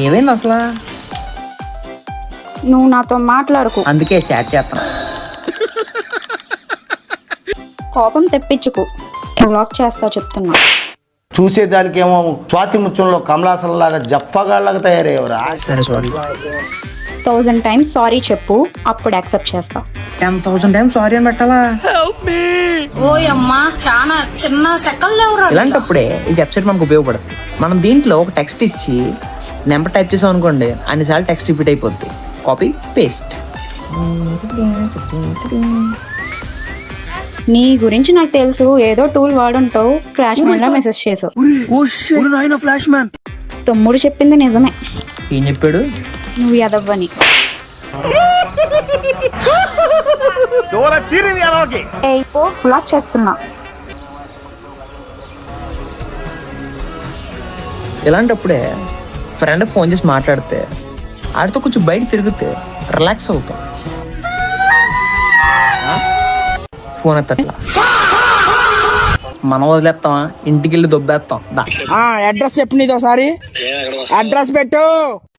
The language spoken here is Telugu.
ఏమైంది అసలు? నువ్వు నాతో మాట్లాడుకు, అందుకే చాట్ చేస్తాను. కోపం తెప్పించుకు, బ్లాక్ చేస్తా చెప్తున్నా. చూసేదానికేమో స్వాతి ముత్యంలో కమలాసంలాగా జప్పగాళ్ళగా తయారయ్యేవరా. సరే సారీ. 1000 times సారీ చెప్పు, అప్పుడు యాక్సెప్ట్ చేస్తా. 10,000 times సారీ అని పెట్టాలా? ఓయమ్మా చాలా చిన్న సెకండ్ ఎవరు ఇలాంటప్పుడే ఈ వెబ్సైట్ మనకు ఉపయోగపడుతుంది. మనం దీంట్లో ఒక టెక్స్ట్ ఇచ్చి నెంబర్ టైప్ చేసాం అనుకోండి, అన్నిసార్లు టెక్స్ట్ రిపీట్ అయిపోద్ది. Copy paste. నీ గురించి నాకు తెలుసు, ఏదో టూల్ వాడుంటావు, ఫ్లాష్ మ్యాన్ లా మెసేజ్ చేసావు. తమ్ముడు చెప్పింది నిజమే, ఏం చెప్పాడు? నువ్వు ఎదవ్వని. బ్లాక్ చేస్తున్నా. ఇలాంటప్పుడే ఫ్రెండ్ ఫోన్ చేసి మాట్లాడితే ఆడితో కొంచెం బయట తిరిగితే రిలాక్స్ అవుతాం. ఫోన్ ఎత్తట్లా, మనం వదిలేస్తామా, ఇంటికి వెళ్ళి దొబ్బేస్తాం. అడ్రస్ చెప్పు, నీది ఒకసారి అడ్రస్ పెట్టు.